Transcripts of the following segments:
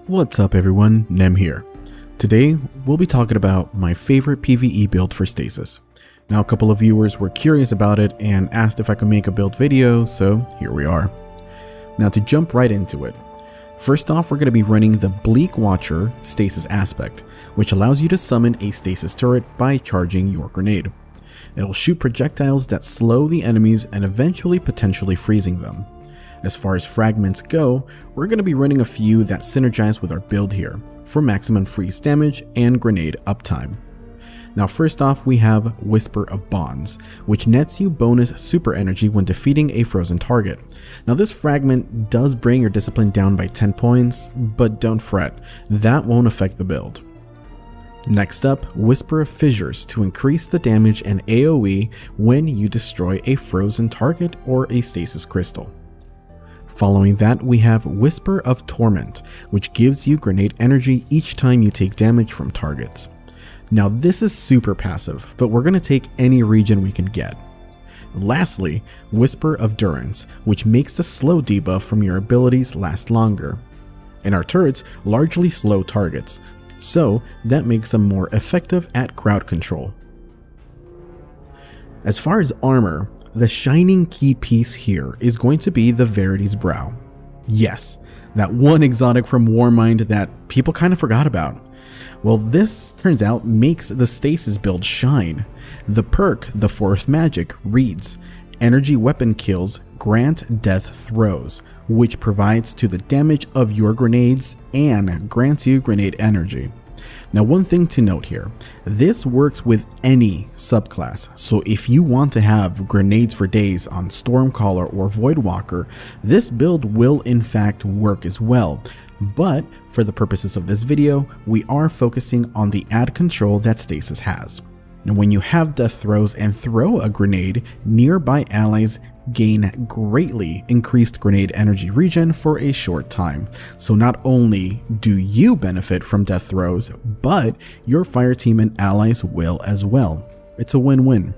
What's up everyone, Nem here. Today we'll be talking about my favorite PvE build for Stasis. Now a couple of viewers were curious about it and asked if I could make a build video, so here we are. Now to jump right into it, first off we're going to be running the Bleak Watcher Stasis aspect, which allows you to summon a Stasis turret by charging your grenade. It'll shoot projectiles that slow the enemies and eventually potentially freezing them. As far as fragments go, we're going to be running a few that synergize with our build here, for maximum freeze damage and grenade uptime. Now first off we have Whisper of Bonds, which nets you bonus super energy when defeating a frozen target. Now this fragment does bring your discipline down by 10 points, but don't fret, that won't affect the build. Next up, Whisper of Fissures to increase the damage and AoE when you destroy a frozen target or a stasis crystal. Following that, we have Whisper of Torment, which gives you grenade energy each time you take damage from targets. Now this is super passive, but we're going to take any region we can get. Lastly, Whisper of Durance, which makes the slow debuff from your abilities last longer. And our turrets largely slow targets, so that makes them more effective at crowd control. As far as armor, the shining key piece here is going to be the Verity's Brow. Yes, that one exotic from Warmind that people kind of forgot about. Well, this turns out makes the Stasis build shine. The perk, the fourth magic, reads, Energy weapon kills grant death throws, which provides to the damage of your grenades and grants you grenade energy. Now one thing to note here, this works with any subclass, so if you want to have grenades for days on Stormcaller or Voidwalker, this build will in fact work as well, but for the purposes of this video, we are focusing on the ad control that Stasis has. Now when you have death throws and throw a grenade, nearby allies gain greatly increased grenade energy regen for a short time. So not only do you benefit from death throws, but your fire team and allies will as well. It's a win-win.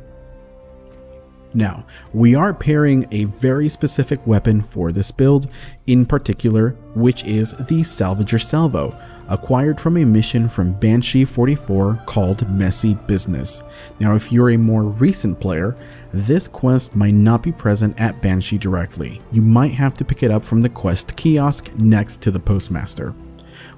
Now, we are pairing a very specific weapon for this build, in particular, which is the Salvager Salvo, acquired from a mission from Banshee 44 called Messy Business. Now, if you're a more recent player, this quest might not be present at Banshee directly. You might have to pick it up from the quest kiosk next to the postmaster.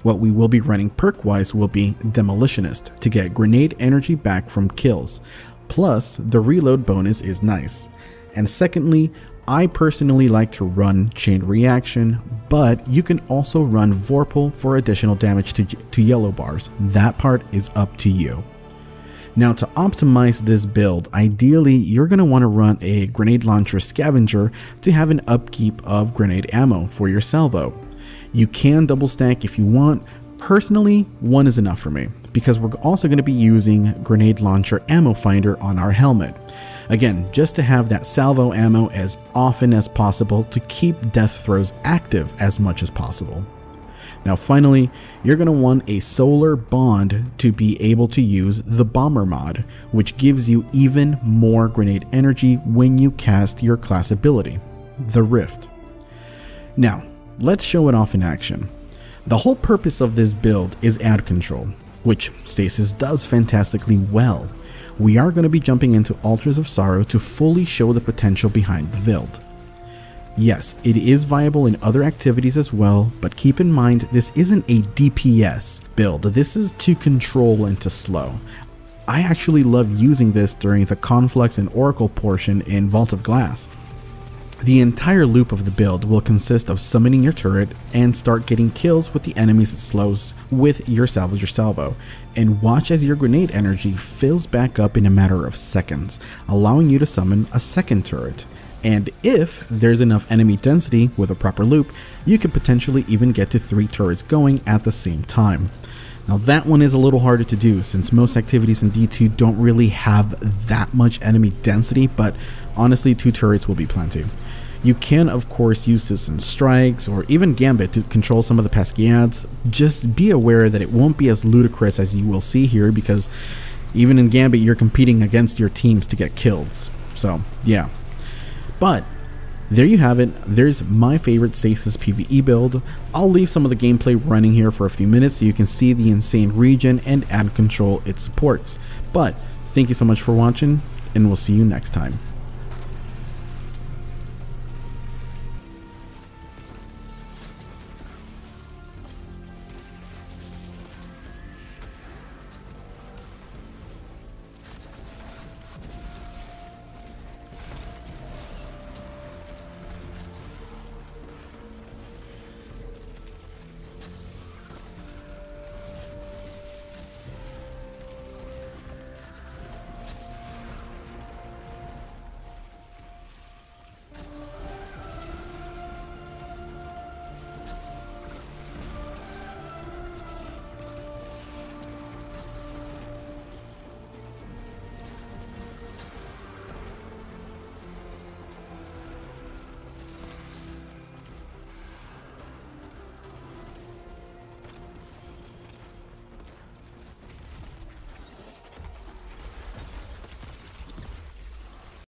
What we will be running perk-wise will be Demolitionist to get grenade energy back from kills. Plus, the reload bonus is nice. And secondly, I personally like to run Chain Reaction, but you can also run Vorpal for additional damage to yellow bars. That part is up to you. Now to optimize this build, ideally you're going to want to run a Grenade Launcher Scavenger to have an upkeep of grenade ammo for your salvo. You can double stack if you want. Personally, one is enough for me, because we're also going to be using Grenade Launcher Ammo Finder on our helmet. Again, just to have that salvo ammo as often as possible to keep death throws active as much as possible. Now finally, you're going to want a Solar Bond to be able to use the Bomber mod, which gives you even more grenade energy when you cast your class ability, the Rift. Now, let's show it off in action. The whole purpose of this build is ad control, which Stasis does fantastically well. We are going to be jumping into Altars of Sorrow to fully show the potential behind the build. Yes, it is viable in other activities as well, but keep in mind this isn't a DPS build, this is to control and to slow. I actually love using this during the Conflux and Oracle portion in Vault of Glass. The entire loop of the build will consist of summoning your turret and start getting kills with the enemies it slows with your Salvager Salvo, and watch as your grenade energy fills back up in a matter of seconds, allowing you to summon a second turret. And if there's enough enemy density with a proper loop, you could potentially even get to 3 turrets going at the same time. Now that one is a little harder to do since most activities in D2 don't really have that much enemy density, but honestly 2 turrets will be plenty. You can of course use this in Strikes or even Gambit to control some of the pesky ads. Just be aware that it won't be as ludicrous as you will see here, because even in Gambit you're competing against your teams to get kills. So yeah. But there you have it. There's my favorite Stasis PvE build. I'll leave some of the gameplay running here for a few minutes so you can see the insane regen and ad control it supports. But thank you so much for watching, and we'll see you next time.